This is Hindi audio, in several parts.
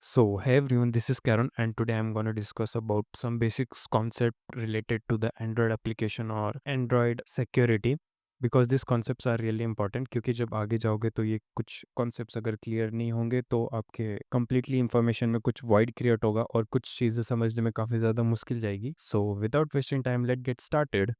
So, hey everyone, this is Karan, and today I'm going to discuss about some basics concept related to the Android application or Android security because these concepts are really important क्योंकि जब आगे जाओगे तो ये कुछ concepts अगर क्लियर नहीं होंगे तो आपके completely information में कुछ void create होगा और कुछ चीज़ें समझने में काफ़ी ज़्यादा मुश्किल जाएगी. So, without wasting time, let's get started.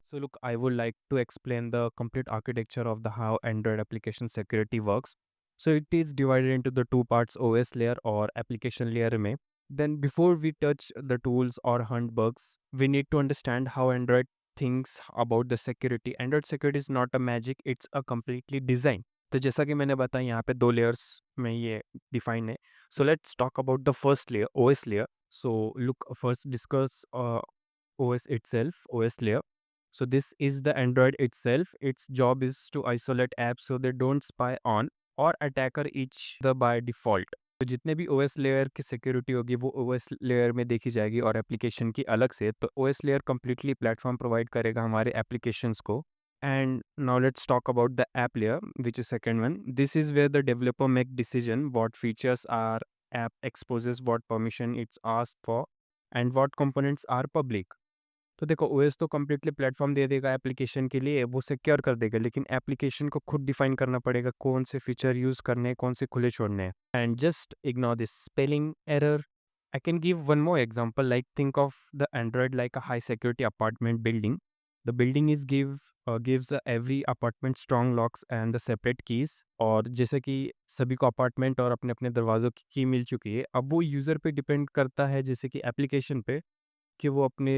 So look, I would like to explain the complete architecture of the how Android application security works. So it is divided into the two parts OS layer or application layer में. Then before we touch the tools or hunt bugs, we need to understand how Android thinks about the security. Android security is not a magic, it's a completely design. तो जैसा कि मैंने बताया यहाँ पे दो layers में ये define है. So let's talk about the first layer, OS layer. So look, first discuss OS itself, OS layer. So this is the Android itself. Its job is to isolate apps so they don't spy on or attacker each other by default. तो जितने भी OS लेयर की सिक्योरिटी होगी वो OS लेयर में देखी जाएगी और एप्लीकेशन की अलग से. तो OS layer completely platform provide करेगा हमारे एप्लीकेशंस को. And now let's talk about the app layer, which is second one. This is where the developer make decision what features our app exposes, what permission it's asked for, and what components are public. तो देखो ओएस तो कम्प्लीटली प्लेटफॉर्म दे देगा एप्लीकेशन के लिए, वो सिक्योर कर देगा, लेकिन एप्लीकेशन को खुद डिफाइन करना पड़ेगा कौन से फीचर यूज करने हैं, कौन से खुले छोड़ने हैं. And just ignore this spelling error. I can give one more example, like think of the Android like a high security apartment building. The building is gives every apartment strong locks and the separate keys. और जैसे कि सभी को अपार्टमेंट और अपने अपने दरवाज़ों की की मिल चुकी है, अब वो यूज़र पे डिपेंड करता है जैसे कि एप्लीकेशन पे कि वो अपने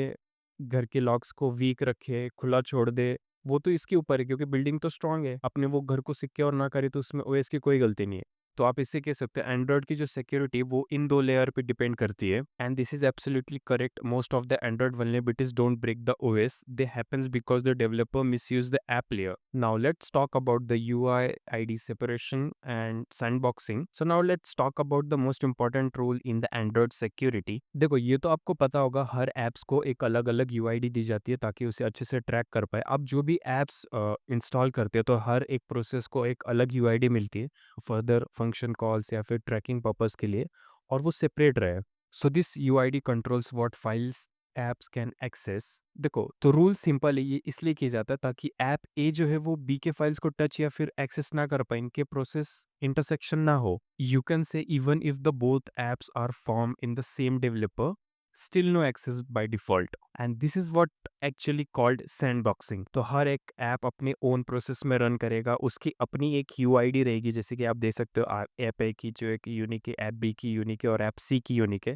घर के लॉक्स को वीक रखे, खुला छोड़ दे, वो तो इसके ऊपर है क्योंकि बिल्डिंग तो स्ट्रॉन्ग है। अपने वो घर को सिक्योर ना करे तो उसमें ओएस की कोई गलती नहीं है। तो आप इससे कह सकते हैं एंड्रॉइड की जो सिक्योरिटी वो इन 2 लेयर पे डिपेंड करती है and this is absolutely correct. Most of the Android vulnerabilities don't break the OS, they happens because the developer misuse the app layer. Now let's talk about the UI ID separation and sandboxing. So now let's talk about the most important rule in the Android security. देखो ये तो आपको पता होगा हर ऐप्स को एक अलग-अलग यूआईडी दी जाती है ताकि उसे अच्छे से ट्रैक कर पाए. अब जो भी ऐप्स इंस्टॉल करते हैं तो हर एक प्रोसेस को एक अलग यूआईडी मिलती है फर्दर फंक्शन कॉल्स या फिर ट्रैकिंग पर्पस के लिए और वो सेपरेट रहे. So this UID controls what files apps can access. देखो तो रूल सिंपल है, ये इसलिए किया जाता है ताकि ऐप ए जो है वो बी के फाइल्स को टच या फिर एक्सेस ना कर पाए, इनके प्रोसेस इंटरसेक्शन ना हो. You can say even if the both apps are form in the same developer, still no access by default. And this is what actually called sandboxing. तो हर एक ऐप अपने ओन प्रोसेस में रन करेगा, उसकी अपनी एक यूआईडी रहेगी. जैसे कि आप देख सकते हो ऐप ए की जो एक यूनिक है, ऐप बी की यूनिक है और ऐप सी की यूनिक है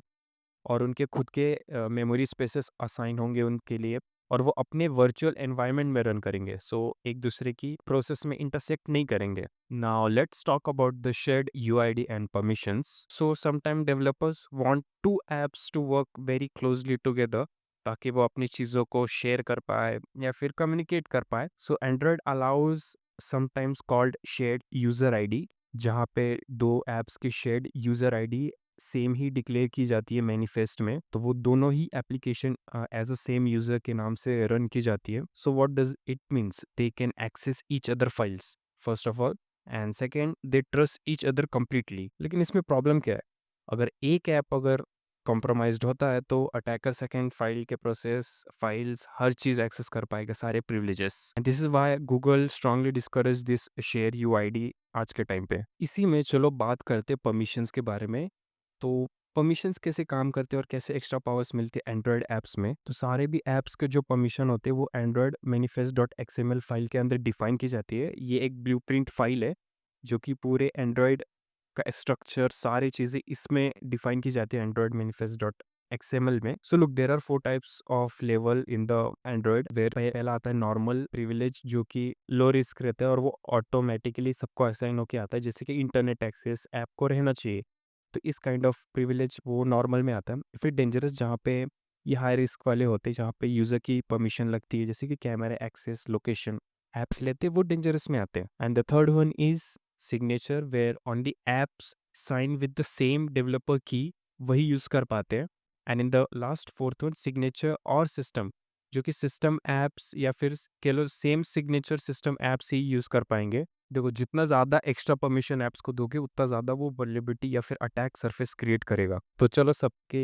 और उनके खुद के मेमोरी स्पेसेस असाइन होंगे उनके लिए और वो अपने वर्चुअल एनवायरनमेंट में रन करेंगे. सो एक दूसरे की प्रोसेस में इंटरसेक्ट नहीं करेंगे. Now let's talk about the shared UID and permissions. So sometime developers want to apps to work very closely together ताकि वो अपनी चीज़ों को शेयर कर पाए या फिर कम्युनिकेट कर पाए. So Android allows sometimes called shared user ID, जहाँ पे दो ऐप्स की शेयर्ड यूज़र आईडी सेम ही डिक्लेयर की जाती है मैनिफेस्ट में, तो वो दोनों ही application as a same user के नाम से रन की जाती है. So what does it means, they can access each other files first of all and second they trust each other completely. लेकिन इसमें प्रॉब्लम क्या है, अगर एक ऐप अगर कॉम्प्रोमाइज्ड होता है तो अटैकर सेकेंड फाइल के प्रोसेस फाइल्स हर चीज़ एक्सेस कर पाएगा, सारे privileges. And this is why Google strongly discourage this share UID आज के टाइम पे. इसी में चलो बात करते परमिशंस के बारे में. तो परमिशंस कैसे काम करते हैं और कैसे एक्स्ट्रा पावर्स मिलते हैं एंड्रॉयड ऐप्स में. तो सारे भी ऐप्स के जो परमिशन होते हैं वो Android manifest dot XML file के अंदर डिफाइन की जाती है. ये एक ब्लूप्रिंट फाइल है जो कि पूरे एंड्रॉयड का स्ट्रक्चर सारी चीज़ें इसमें डिफाइन की जाती है एंड्रॉयड मैनिफेस्ट डॉट एक्सएमएल में. So look, there are 4 types of level in the Android. Where पहला आता है नॉर्मल प्रिविलेज जो कि लो रिस्क रहता है और वो ऑटोमेटिकली सबको असाइन होके आता है, जैसे कि इंटरनेट एक्सेस ऐप को रहना चाहिए. तो इस काइंड ऑफ प्रिविलेज वो नॉर्मल में आता है. फिर डेंजरस जहाँ पे ये हाई रिस्क वाले होते हैं जहाँ पे यूज़र की परमिशन लगती है, जैसे कि कैमरा एक्सेस लोकेशन ऐप्स लेते हैं, वो डेंजरस में आते हैं. And the third one is signature where only apps sign with the same developer की वही यूज़ कर पाते हैं. And in the last fourth one signature और सिस्टम जो कि सिस्टम ऐप्स या फिर कह लो सेम सिग्नेचर सिस्टम ऐप्स ही यूज़ कर पाएँगे। देखो जितना ज़्यादा एक्स्ट्रा परमिशन ऐप्स को दोगे उतना ज़्यादा वो वल्नरेबिलिटी या फिर अटैक सरफेस क्रिएट करेगा। तो चलो सबके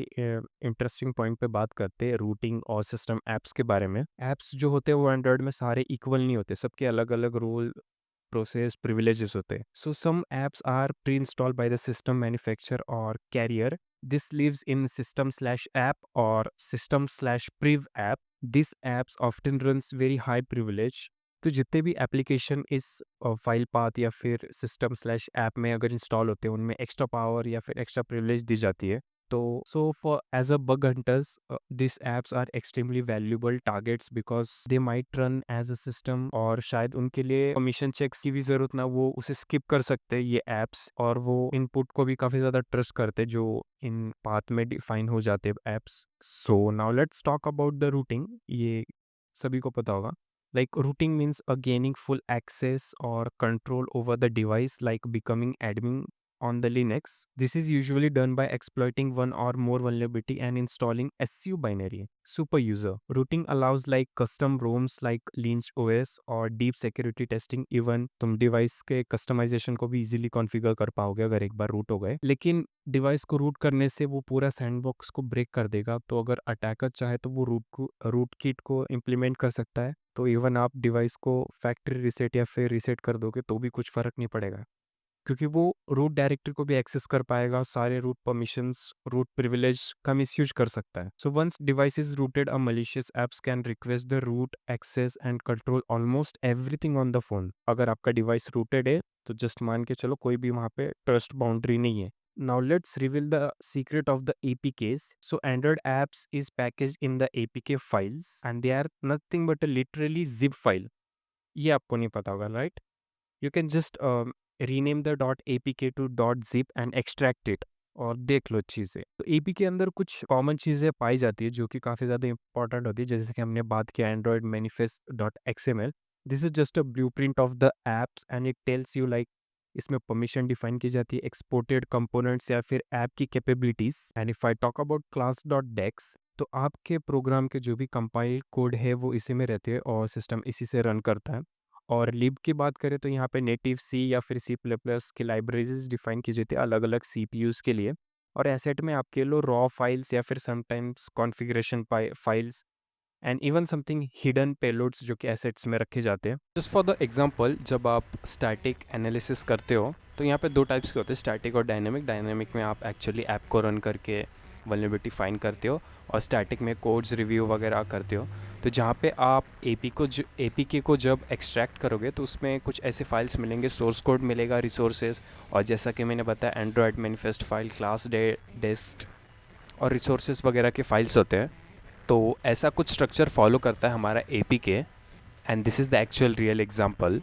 इंटरेस्टिंग पॉइंट पे बात करते हैं रूटिंग और सिस्टम ऐप्स के बारे में। ऐप्स जो होते हैं वो एंड्रॉयड में सारे इक्वल नहीं होते, सबके अलग-अलग रोल process privileges होते हैं. So some apps are pre-installed by the system manufacturer or carrier. This lives in system slash app or system slash priv app. These apps often runs very high privilege. तो जितने भी एप्लीकेशन इस फाइल पाथ या फिर सिस्टम स्लैश ऐप में अगर इंस्टॉल होते हैं उनमें एक्स्ट्रा पावर या फिर एक्स्ट्रा प्रिविलेज दी जाती है। तो so for as a bug hunters, these apps are extremely valuable targets because they might run as a system और शायद उनके लिए परमिशन चेक्स की भी ज़रूरत ना, वो उसे स्किप कर सकते हैं ये ऐप्स, और वो इनपुट को भी काफ़ी ज़्यादा ट्रस्ट करते हैं जो इन पाथ में डिफाइन हो जाते हैं apps. So now let's talk about the routing. ये सभी को पता होगा। Like routing means gaining full access or control over the device, like becoming admin on the Linux. This is usually done by exploiting one or more vulnerability and installing SU binary. Super user routing allows like custom ROMs like Lynch OS or deep security testing. Even तुम डिवाइस के कस्टमाइजेशन को भी इजीली कॉन्फ़िगर कर पाओगे अगर एक बार रूट हो गए। लेकिन डिवाइस को रूट करने से वो पूरा सैंडबॉक्स को ब्रेक कर देगा, तो अगर अटैकर चाहे तो वो रूट किट को इम्प्लीमेंट कर सकता है। तो इवन आप डिवाइस को फैक्ट्री रीसेट या फिर रीसेट कर दोगे तो भी कुछ फ़र्क नहीं पड़ेगा, क्योंकि वो रूट डायरेक्टरी को भी एक्सेस कर पाएगा, सारे रूट परमिशंस, रूट प्रिविलेज का मिसयूज कर सकता है। So once device is rooted, a malicious apps can request the root access and control almost everything on the phone. अगर आपका डिवाइस रूटेड है तो जस्ट मान के चलो कोई भी वहाँ पे ट्रस्ट बाउंड्री नहीं है। Now let's reveal the secret of the APKs. So Android apps is packaged in the APK files and they are nothing but a literally zip file. ये आपको नहीं पता होगा, right? You can just rename the .apk to .zip and extract it और देख लो चीज़ें। तो एपी के अंदर कुछ कॉमन चीज़ें पाई जाती है जो कि काफ़ी ज़्यादा इंपॉर्टेंट होती है, जैसे कि हमने बात किया Android manifest dot XML। This is just a blueprint of the apps and it tells you like इसमें परमिशन डिफाइन की जाती है, एक्सपोर्टेड कंपोनेंट्स या फिर ऐप की capabilities. And if I talk about class dot dex, तो आपके प्रोग्राम के जो भी कंपाइल कोड है वो इसी में रहते हैं और सिस्टम इसी से रन करता है। और लिब की बात करें तो यहाँ पे नेटिव सी या फिर सी प्लस प्लस की लाइब्रेरीज डिफाइन की जाती है अलग अलग सीपीयूज के लिए। और एसेट में आपके लो रॉ फाइल्स या फिर sometimes configuration files and even something hidden payloads जो कि एसेट्स में रखे जाते हैं। जस्ट फॉर द एग्जांपल, जब आप स्टैटिक एनालिसिस करते हो तो यहाँ पे दो टाइप्स के होते हैं, स्टैटिक और डायनेमिक। डायनेमिक में आप एक्चुअली ऐप को रन करके वल्नरेबिलिटी फाइंड करते हो और स्टैटिक में कोड्स रिव्यू वगैरह करते हो। तो जहाँ पे आप एपीके को जब एक्सट्रैक्ट करोगे तो उसमें कुछ ऐसे फाइल्स मिलेंगे, सोर्स कोड मिलेगा, रिसोर्सेज, और जैसा कि मैंने बताया एंड्रॉयड मैनिफेस्ट फाइल, क्लास डेस्ट और रिसोर्सेज वगैरह के फाइल्स होते हैं। तो ऐसा कुछ स्ट्रक्चर फॉलो करता है हमारा APK and this is the actual real example.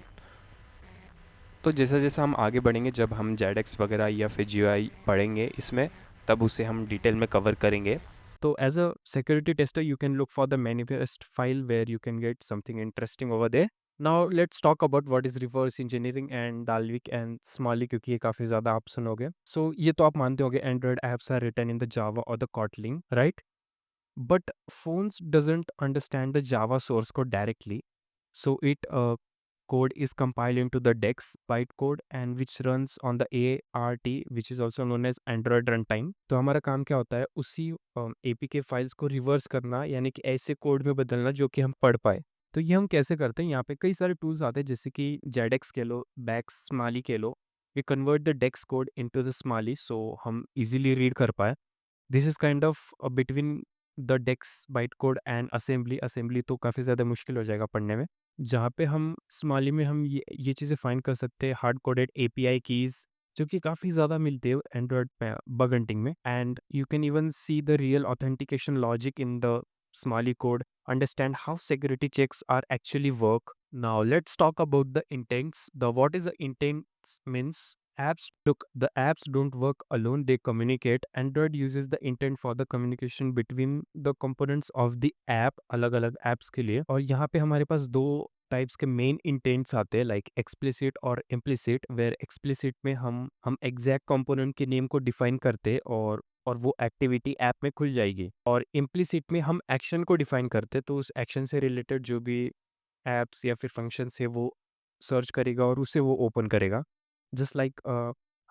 तो जैसा जैसा हम आगे बढ़ेंगे, जब हम जेडेक्स वगैरह या फिर जीयूआई पढ़ेंगे इसमें, तब उसे हम डिटेल में कवर करेंगे। तो as a security tester you can look for the manifest file where you can get something interesting over there. Now let's talk about what is reverse engineering and Dalvik and smali, क्योंकि ये काफ़ी ज़्यादा आप सुनोगे। सो ये तो आप मानते होगे Android apps are written in the Java और the Kotlin, right? But phones doesn't understand the Java source code directly, so it code is compiled into the DEX bytecode and which runs on the ART, which is also known as Android runtime। तो हमारा काम क्या होता है, उसी APK फाइल्स को रिवर्स करना, यानी कि ऐसे कोड में बदलना जो कि हम पढ़ पाए। तो ये हम कैसे करते हैं, यहाँ पे कई सारे टूल्स आते हैं जैसे कि जेडेक्स के लो, बैक्स स्माली के लो। We convert the dex code into the smali so हम इजीली रीड कर पाए। This is kind of between the dex byte code and assembly. Assembly तो काफ़ी ज़्यादा मुश्किल हो जाएगा पढ़ने में, जहाँ पे हम स्माली में हम ये चीज़ें फाइंड कर सकते हैं, हार्ड कोडेड एपीआई कीज़ जो कि काफ़ी ज़्यादा मिलते हैं एंड्रॉयड पे बग हंटिंग में। And you can even see the real authentication logic in the smali code, understand how security checks are actually work. Now let's talk about the intents. The what is the intent means, the apps don't work alone, they communicate. Android uses the intent for the communication between the components of the app, अलग अलग apps के लिए। और यहाँ पे हमारे पास दो टाइप्स के मेन इंटेंट्स आते हैं, लाइक एक्सप्लिसिट और इम्प्लिसिट, वेयर एक्सप्लिसिट में हम एग्जैक्ट कंपोनेंट के नेम को डिफाइन करते हैं और वो एक्टिविटी ऐप में खुल जाएगी, और इम्प्लिसिट में हम एक्शन को डिफाइन करते हैं, तो उस एक्शन से रिलेटेड जो भी ऐप्स या फिर फंक्शंस है वो सर्च करेगा और उसे वो ओपन करेगा। जस्ट लाइक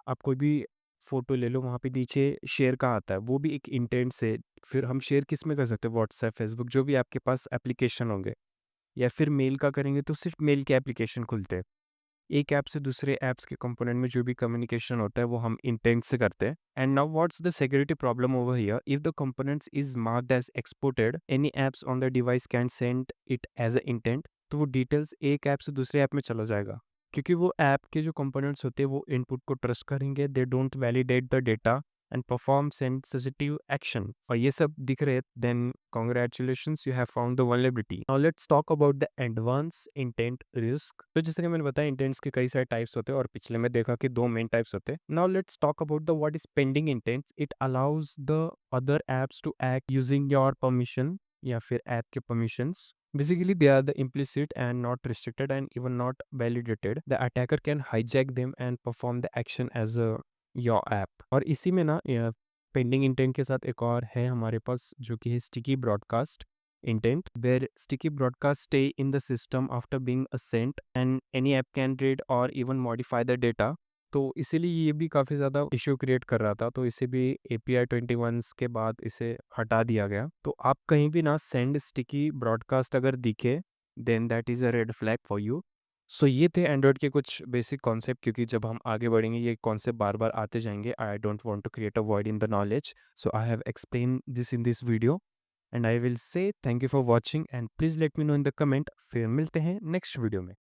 आप कोई भी फ़ोटो ले लो, वहाँ पे नीचे शेयर का आता है, वो भी एक इंटेंट से। फिर हम शेयर किस में कर सकते हैं, व्हाट्सएप, फेसबुक, जो भी आपके पास एप्लीकेशन होंगे, या फिर मेल का करेंगे तो सिर्फ मेल के एप्लीकेशन खुलते हैं। एक ऐप से दूसरे ऐप्स के कंपोनेंट में जो भी कम्युनिकेशन होता है वो हम इंटेंट से करते हैं। And now what's the security problem over here, if the components is marked as exported, any apps on the device can send it as a intent, तो वो डिटेल्स एक ऐप से दूसरे ऐप में चला जाएगा, क्योंकि वो ऐप के जो कंपोनेंट्स होते हैं वो इनपुट को ट्रस्ट करेंगे, they don't validate the data and perform sensitive action, और ये सब दिख रहे, then congratulations, you have found the vulnerability. Now let's talk about the advance intent risk. तो जैसे कि मैंने बताया, इंटेंट्स के कई सारे टाइप्स होते हैं, और पिछले में देखा कि दो मेन टाइप्स होते हैं। Now let's talk about the what is pending intents. It allows the other apps to act using your permission, या फिर ऐप के परमिशंस। Basically, they are the implicit and not restricted and even not validated. The attacker can hijack them and perform the action as a your app. और इसी में ना पेंडिंग इंटेंट के साथ एक और है हमारे पास, जो कि है sticky broadcast intent, where sticky broadcast stay in the system after being assent and any app can read और इवन मॉडिफाई द डेटा। तो इसीलिए ये भी काफ़ी ज़्यादा इश्यू क्रिएट कर रहा था, तो इसे भी API 21 के बाद इसे हटा दिया गया। तो आप कहीं भी ना सेंड स्टिकी ब्रॉडकास्ट अगर दिखे, then that is a red flag for you. So ये थे एंड्रॉयड के कुछ बेसिक कॉन्सेप्ट, क्योंकि जब हम आगे बढ़ेंगे ये कॉन्सेप्ट बार बार आते जाएंगे। I don't want to create a void in the knowledge, so I have explain this in this video, and I will say thank you for watching, and please let me know in the comment. फिर मिलते हैं नेक्स्ट वीडियो में।